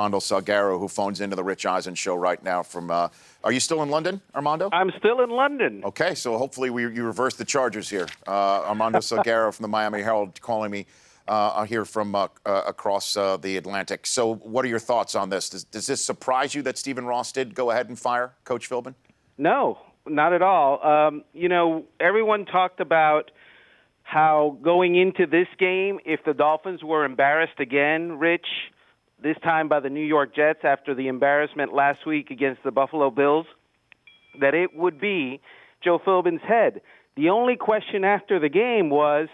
Armando Salguero, who phones into the Rich Eisen show right now from, are you still in London, Armando? I'm still in London. Okay, so hopefully you reverse the charges here. Armando Salguero from the Miami Herald calling me here from across the Atlantic. So what are your thoughts on this? Does this surprise you that Stephen Ross did go ahead and fire Coach Philbin? No, not at all. Everyone talked about how going into this game, if the Dolphins were embarrassed again, Rich, this time by the New York Jets after the embarrassment last week against the Buffalo Bills, that it would be Joe Philbin's head. The only question after the game was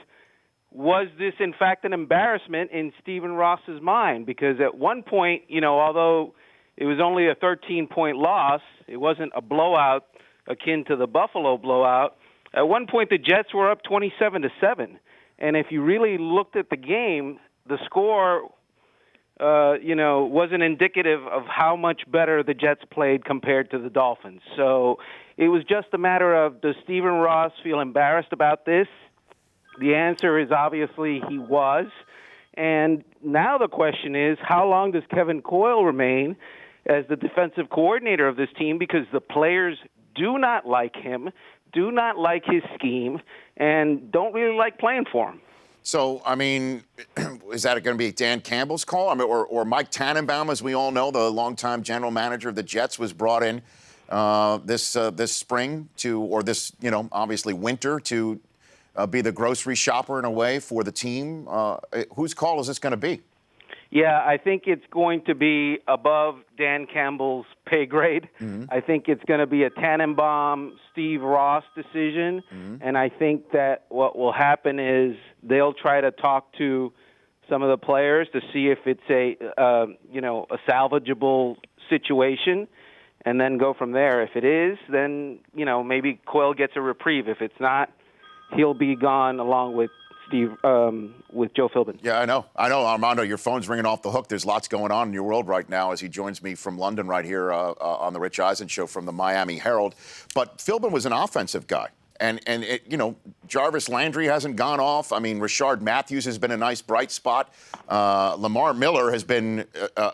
this in fact an embarrassment in Stephen Ross's mind? Because at one point, although it was only a 13-point loss, it wasn't a blowout akin to the Buffalo blowout. At one point, the Jets were up 27-7, and if you really looked at the game, the score, wasn't indicative of how much better the Jets played compared to the Dolphins. So it was just a matter of, does Stephen Ross feel embarrassed about this? The answer is obviously he was. And now the question is, how long does Kevin Coyle remain as the defensive coordinator of this team? Because the players do not like him, do not like his scheme, and don't really like playing for him. So, I mean, is that going to be Dan Campbell's call? I mean, or Mike Tannenbaum, as we all know, the longtime general manager of the Jets, was brought in this spring obviously winter to be the grocery shopper in a way for the team. Whose call is this going to be? Yeah, I think it's going to be above Dan Campbell's pay grade. Mm-hmm. I think it's going to be a Tannenbaum, Steve Ross decision. Mm-hmm. And I think that what will happen is they'll try to talk to some of the players to see if it's a salvageable situation, and then go from there. If it is, then, maybe Coyle gets a reprieve. If it's not, he'll be gone along with with Joe Philbin. Yeah, I know, Armando, your phone's ringing off the hook. There's lots going on in your world right now as he joins me from London right here on the Rich Eisen show from the Miami Herald. But Philbin was an offensive guy. And Jarvis Landry hasn't gone off. I mean, Rashard Matthews has been a nice bright spot. Lamar Miller has been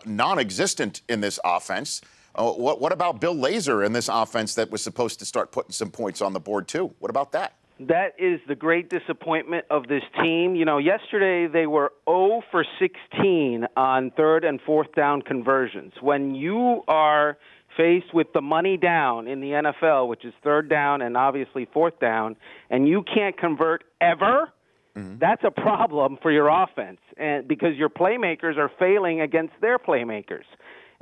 non-existent in this offense. What about Bill Lazor in this offense that was supposed to start putting some points on the board too? What about that? That is the great disappointment of this team. Yesterday they were 0 for 16 on third and fourth down conversions. When you are faced with the money down in the NFL, which is third down and obviously fourth down, and you can't convert ever, that's a problem for your offense, and because your playmakers are failing against their playmakers.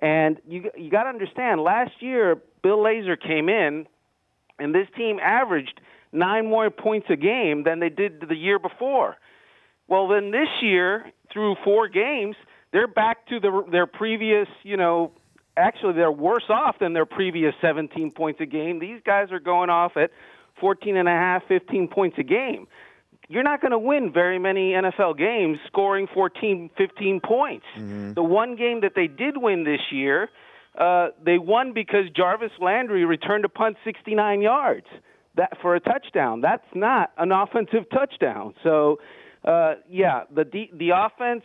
And you got to understand, last year Bill Lazor came in, and this team averaged 9 more points a game than they did the year before. Well, then this year, through 4 games, they're back to their previous, actually they're worse off than their previous 17 points a game. These guys are going off at 14.5, 15 points a game. You're not going to win very many NFL games scoring 14, 15 points. Mm-hmm. The one game that they did win this year, they won because Jarvis Landry returned a punt 69 yards. That for a touchdown. That's not an offensive touchdown. So, the offense,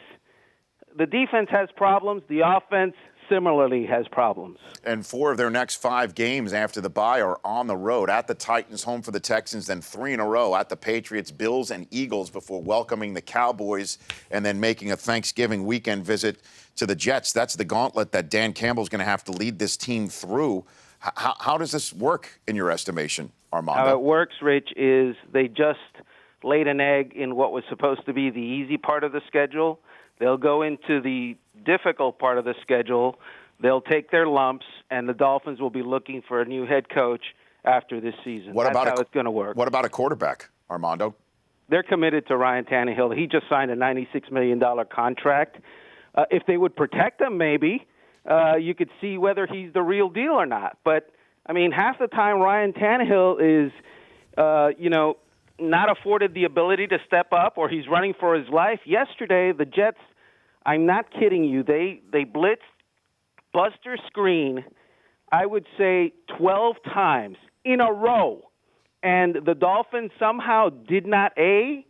the defense has problems. The offense similarly has problems. And 4 of their next 5 games after the bye are on the road, at the Titans, home for the Texans, then 3 in a row at the Patriots, Bills, and Eagles before welcoming the Cowboys and then making a Thanksgiving weekend visit to the Jets. That's the gauntlet that Dan Campbell's going to have to lead this team through. How does this work in your estimation, Armando? How it works, Rich, is they just laid an egg in what was supposed to be the easy part of the schedule. They'll go into the difficult part of the schedule. They'll take their lumps, and the Dolphins will be looking for a new head coach after this season. That's how it's going to work. What about a quarterback, Armando? They're committed to Ryan Tannehill. He just signed a $96 million contract. If they would protect him, maybe. You could see whether he's the real deal or not. But, I mean, half the time Ryan Tannehill is, not afforded the ability to step up, or he's running for his life. Yesterday, the Jets, I'm not kidding you, they blitzed Buster Screen, I would say 12 times in a row. And the Dolphins somehow did not, figure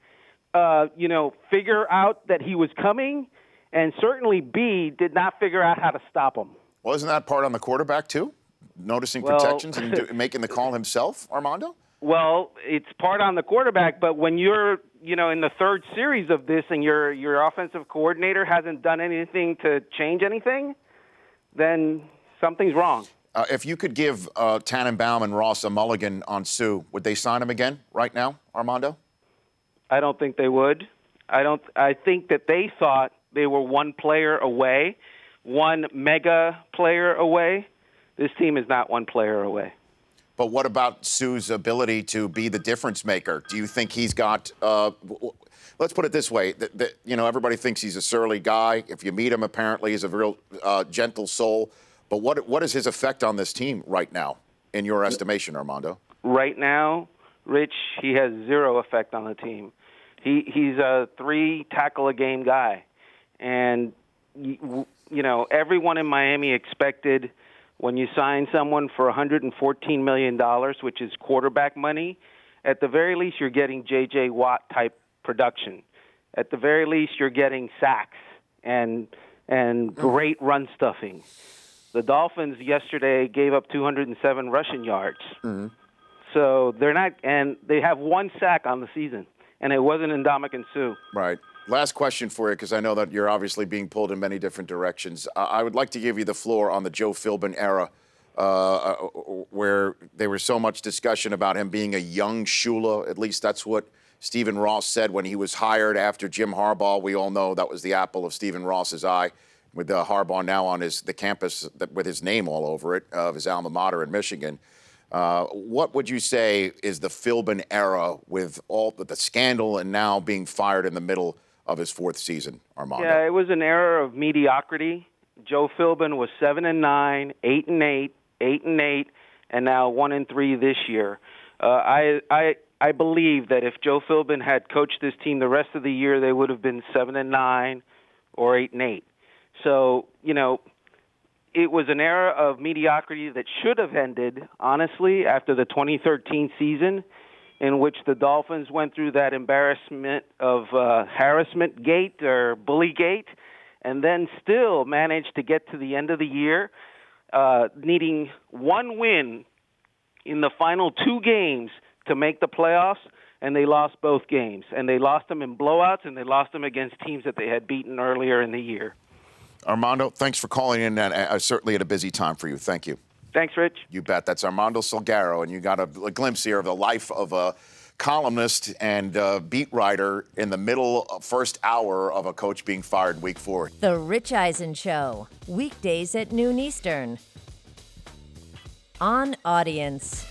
out that he was coming, and certainly B, did not figure out how to stop him. Well, isn't that part on the quarterback, too? Noticing protections and making the call himself, Armando? Well, it's part on the quarterback, but when you're, in the third series of this and your offensive coordinator hasn't done anything to change anything, then something's wrong. If you could give Tannenbaum and Ross a mulligan on Sue, would they sign him again right now, Armando? I don't think they would. I think that they thought they were one player away, one mega player away. This team is not one player away. But what about Sue's ability to be the difference maker? Do you think he's got let's put it this way, everybody thinks he's a surly guy. If you meet him, apparently he's a real gentle soul. But what is his effect on this team right now, in your estimation, Armando? Right now, Rich, he has zero effect on the team. He's a 3-tackle-a-game guy. And, everyone in Miami expected when you sign someone for $114 million, which is quarterback money, at the very least you're getting J.J. Watt-type production. At the very least you're getting sacks and great run stuffing. The Dolphins yesterday gave up 207 rushing yards. Mm-hmm. So they're not, and they have one sack on the season, and it wasn't Ndamukong Suh. Right. Last question for you, because I know that you're obviously being pulled in many different directions. I would like to give you the floor on the Joe Philbin era, where there was so much discussion about him being a young Shula. At least that's what Stephen Ross said when he was hired after Jim Harbaugh. We all know that was the apple of Stephen Ross's eye, with Harbaugh now on the campus with his name all over it, of his alma mater in Michigan. What would you say is the Philbin era with all the scandal and now being fired in the middle of his fourth season, Armando? Yeah, it was an era of mediocrity. Joe Philbin was 7-9, 8-8, 8-8, and now 1-3 this year. I believe that if Joe Philbin had coached this team the rest of the year, they would have been 7-9 or 8-8. So, it was an era of mediocrity that should have ended, honestly, after the 2013 season, in which the Dolphins went through that embarrassment of harassment gate or bully gate, and then still managed to get to the end of the year, needing one win in the final 2 games to make the playoffs, and they lost both games. And they lost them in blowouts, and they lost them against teams that they had beaten earlier in the year. Armando, thanks for calling in, and certainly at a busy time for you. Thank you. Thanks, Rich. You bet. That's Armando Salguero, and you got a glimpse here of the life of a columnist and beat writer in the middle first hour of a coach being fired week 4. The Rich Eisen Show, weekdays at noon Eastern. On Audience.